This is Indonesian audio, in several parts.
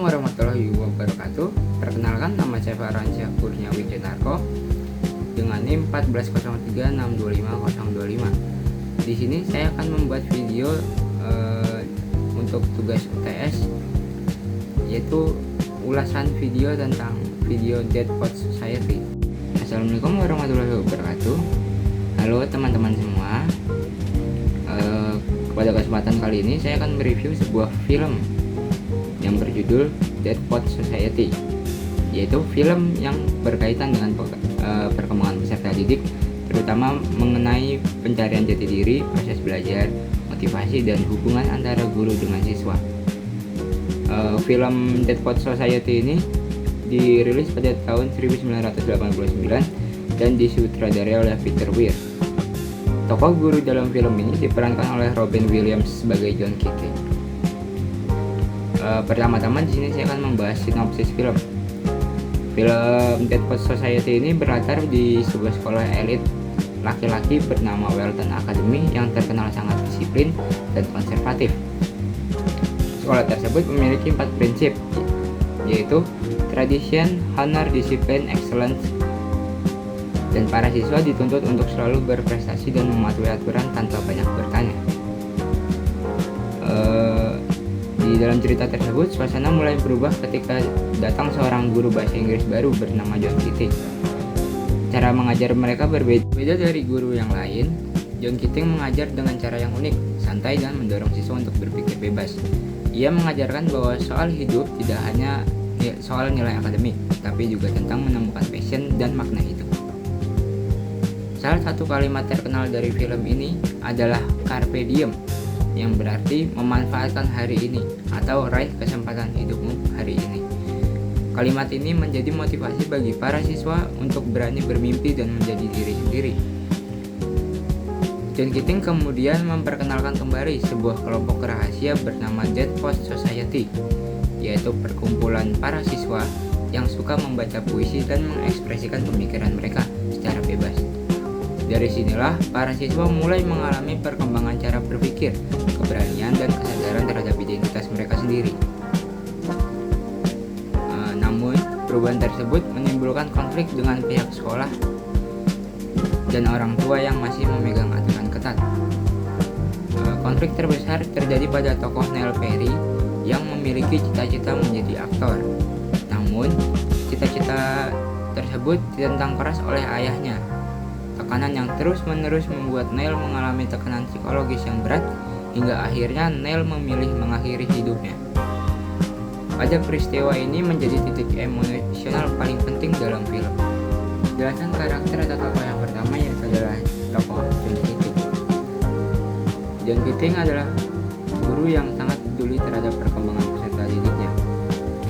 Assalamualaikum warahmatullahi wabarakatuh. Perkenalkan, nama saya Farhansyah Kurniawi Jenarko dengan NIM 14036250025. Di sini saya akan membuat video untuk tugas UTS, yaitu ulasan video tentang video Dead Poet Society. Assalamualaikum warahmatullahi wabarakatuh. Halo teman-teman semua. Pada kesempatan kali ini saya akan mereview sebuah film yang berjudul Dead Poet Society, yaitu film yang berkaitan dengan perkembangan peserta didik, terutama mengenai pencarian jati diri, proses belajar, motivasi, dan hubungan antara guru dengan siswa. Film Dead Poet Society ini dirilis pada tahun 1989 dan disutradarai oleh Peter Weir. Tokoh guru dalam film ini diperankan oleh Robin Williams sebagai John Keating. Pertama-tama di sini saya akan membahas sinopsis film. Film Dead Poet Society ini berlatar di sebuah sekolah elit laki-laki bernama Welton Academy yang terkenal sangat disiplin dan konservatif. Sekolah tersebut memiliki 4 prinsip, yaitu tradition, honor, discipline, excellence, dan para siswa dituntut untuk selalu berprestasi dan mematuhi aturan tanpa banyak bertanya. Di dalam cerita tersebut, suasana mulai berubah ketika datang seorang guru bahasa Inggris baru bernama John Keating. Cara mengajar mereka berbeda dari guru yang lain. John Keating mengajar dengan cara yang unik, santai, dan mendorong siswa untuk berpikir bebas. Ia mengajarkan bahwa soal hidup tidak hanya soal nilai akademik, tapi juga tentang menemukan passion dan makna hidup. Salah satu kalimat terkenal dari film ini adalah Carpe Diem, yang berarti memanfaatkan hari ini atau raih kesempatan hidupmu hari ini. Kalimat ini menjadi motivasi bagi para siswa untuk berani bermimpi dan menjadi diri sendiri. John Keating kemudian memperkenalkan kembali sebuah kelompok rahasia bernama Dead Poet Society, yaitu perkumpulan para siswa yang suka membaca puisi dan mengekspresikan pemikiran mereka secara bebas. Dari sinilah para siswa mulai mengalami perkembangan cara berpikir, keberanian, dan kesadaran terhadap identitas mereka sendiri. Namun, perubahan tersebut menimbulkan konflik dengan pihak sekolah dan orang tua yang masih memegang aturan ketat. Konflik terbesar terjadi pada tokoh Neil Perry yang memiliki cita-cita menjadi aktor. Namun, cita-cita tersebut ditentang keras oleh ayahnya. Tekanan yang terus-menerus membuat Neil mengalami tekanan psikologis yang berat, hingga akhirnya Neil memilih mengakhiri hidupnya. Pada peristiwa ini menjadi titik emosional paling penting dalam film. Jelasan karakter atau tokoh yang pertama yaitu adalah tokoh John Keating. John Keating adalah guru yang sangat peduli terhadap perkembangan peserta didiknya,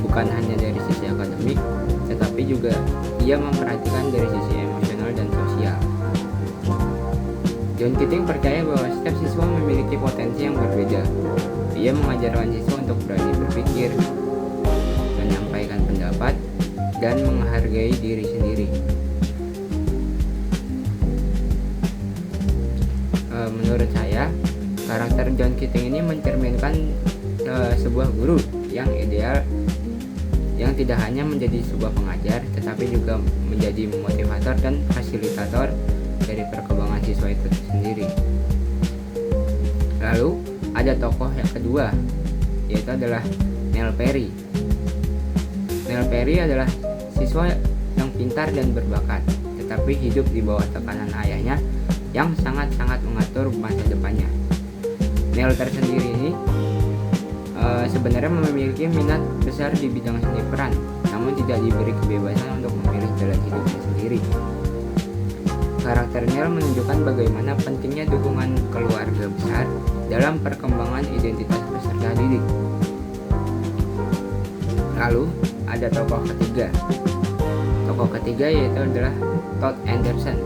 bukan hanya dari sisi akademik, tetapi juga ia memperhatikan dari sisi emosional dan sosial. John Keating percaya bahwa setiap siswa memiliki potensi yang berbeda. Ia mengajarkan siswa untuk berani berpikir, menyampaikan pendapat, dan menghargai diri sendiri. Menurut saya, karakter John Keating ini mencerminkan sebuah guru yang ideal, yang tidak hanya menjadi sebuah pengajar, tetapi juga menjadi motivator dan fasilitator dari perkembangan siswa itu sendiri. Lalu ada tokoh yang kedua, yaitu adalah Neil Perry. Neil Perry adalah siswa yang pintar dan berbakat, tetapi hidup di bawah tekanan ayahnya yang sangat-sangat mengatur masa depannya. Neil tersendiri ini sebenarnya memiliki minat besar di bidang seni peran, namun tidak diberi kebebasan untuk memilih jalan hidupnya sendiri. Karakter Neil menunjukkan bagaimana pentingnya dukungan keluarga besar dalam perkembangan identitas peserta didik. Lalu ada tokoh ketiga. Tokoh ketiga yaitu adalah Todd Anderson.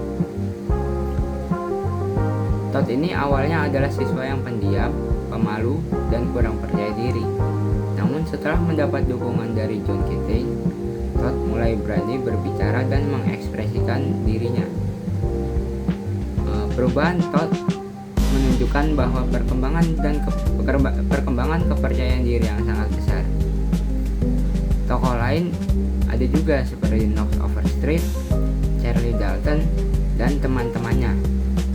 Todd ini awalnya adalah siswa yang pendiam, pemalu, dan kurang percaya diri. Namun setelah mendapat dukungan dari John Keating, Todd mulai berani berbicara dan mengekspresikan dirinya. Perubahan Todd menunjukkan bahwa perkembangan kepercayaan diri yang sangat besar. lain ada juga seperti Knocks Over Street, Charlie Dalton, dan teman-temannya,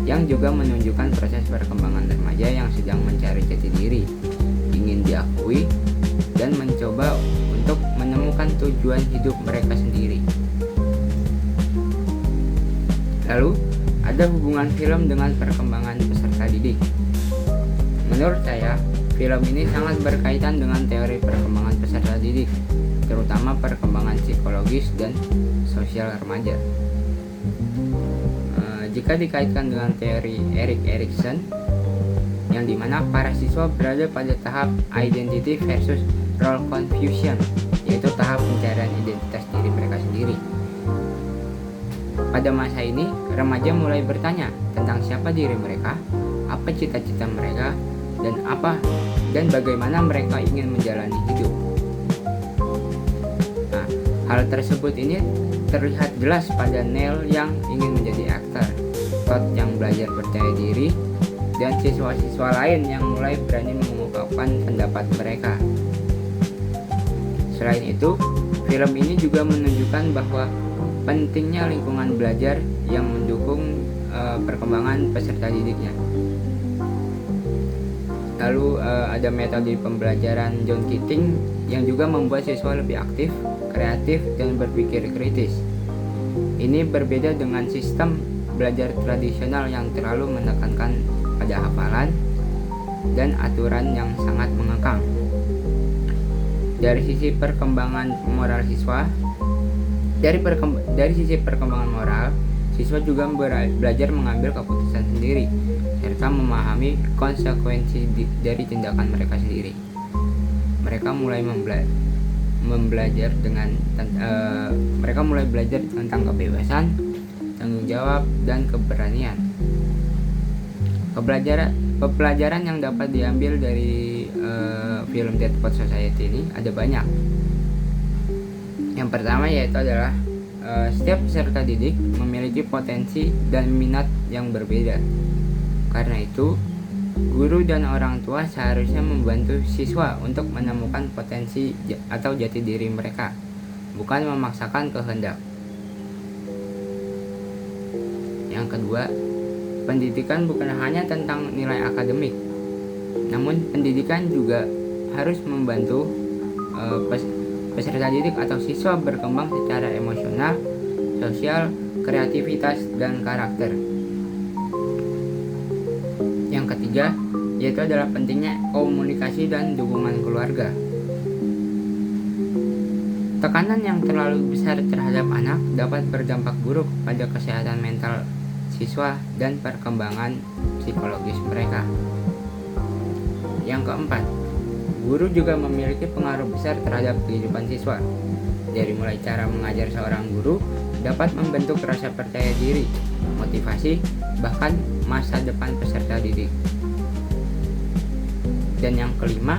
yang juga menunjukkan proses perkembangan remaja yang sedang mencari jati diri, ingin diakui, dan mencoba untuk menemukan tujuan hidup mereka sendiri. Lalu, ada hubungan film dengan perkembangan peserta didik. Menurut saya, film ini sangat berkaitan dengan teori perkembangan peserta didik, terutama perkembangan psikologis dan sosial remaja. Jika dikaitkan dengan teori Erik Erikson, yang dimana para siswa berada pada tahap identity versus role confusion, yaitu tahap pencarian identitas diri mereka sendiri. Pada masa ini, remaja mulai bertanya tentang siapa diri mereka, apa cita-cita mereka, dan bagaimana mereka ingin menjalani hidup. Nah, hal tersebut ini terlihat jelas pada Neil yang ingin menjadi aktor, Todd yang belajar percaya diri, dan siswa-siswa lain yang mulai berani mengungkapkan pendapat mereka. Selain itu, film ini juga menunjukkan bahwa pentingnya lingkungan belajar yang mendukung perkembangan peserta didiknya. Lalu ada metode pembelajaran John Keating yang juga membuat siswa lebih aktif, kreatif, dan berpikir kritis. Ini berbeda dengan sistem belajar tradisional yang terlalu menekankan pada hafalan dan aturan yang sangat mengekang. Dari sisi perkembangan moral siswa, dari sisi perkembangan moral, siswa juga belajar mengambil keputusan sendiri serta memahami konsekuensi dari tindakan mereka sendiri. Mereka mulai belajar tentang kebebasan, tanggung jawab, dan keberanian. Pelajaran yang dapat diambil dari film Dead Poet Society ini ada banyak. Yang pertama yaitu adalah setiap peserta didik memiliki potensi dan minat yang berbeda. Karena itu, guru dan orang tua seharusnya membantu siswa untuk menemukan potensi atau jati diri mereka, bukan memaksakan kehendak. Yang kedua, pendidikan bukan hanya tentang nilai akademik, namun pendidikan juga harus membantu peserta didik atau siswa berkembang secara emosional, sosial, kreativitas, dan karakter. Yang ketiga, yaitu adalah pentingnya komunikasi dan dukungan keluarga. Tekanan yang terlalu besar terhadap anak dapat berdampak buruk pada kesehatan mental siswa dan perkembangan psikologis mereka. Yang keempat, guru juga memiliki pengaruh besar terhadap kehidupan siswa. Dari mulai cara mengajar seorang guru dapat membentuk rasa percaya diri, motivasi, bahkan masa depan peserta didik. Dan yang kelima,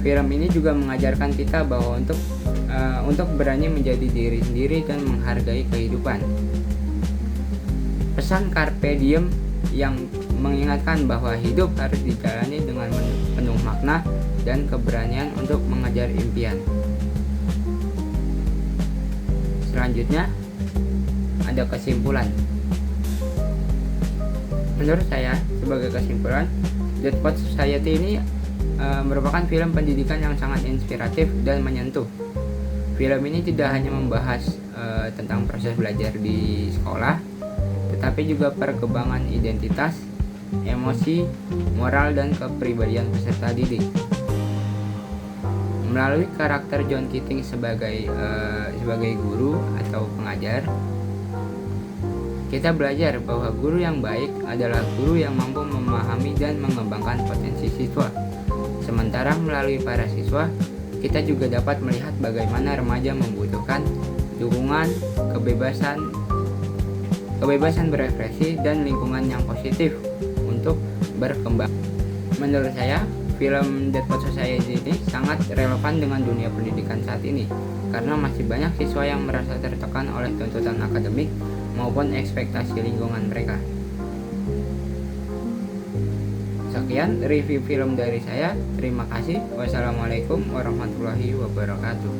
film ini juga mengajarkan kita bahwa untuk berani menjadi diri sendiri dan menghargai kehidupan. Pesan Carpe Diem yang mengingatkan bahwa hidup harus dijalani dengan penuh makna dan keberanian untuk mengejar impian. Selanjutnya, ada kesimpulan. Menurut saya, sebagai kesimpulan, Dead Poet Society ini merupakan film pendidikan yang sangat inspiratif dan menyentuh. Film ini tidak hanya membahas tentang proses belajar di sekolah, tetapi juga perkembangan identitas, emosi, moral, dan kepribadian peserta didik. Melalui karakter John Keating sebagai guru atau pengajar, kita belajar bahwa guru yang baik adalah guru yang mampu memahami dan mengembangkan potensi siswa. Sementara melalui para siswa, kita juga dapat melihat bagaimana remaja membutuhkan dukungan, kebebasan berekspresi, dan lingkungan yang positif untuk berkembang. Menurut saya, film Dead Poet Society ini sangat relevan dengan dunia pendidikan saat ini, karena masih banyak siswa yang merasa tertekan oleh tuntutan akademik maupun ekspektasi lingkungan mereka. Sekian review film dari saya. Terima kasih. Wassalamualaikum warahmatullahi wabarakatuh.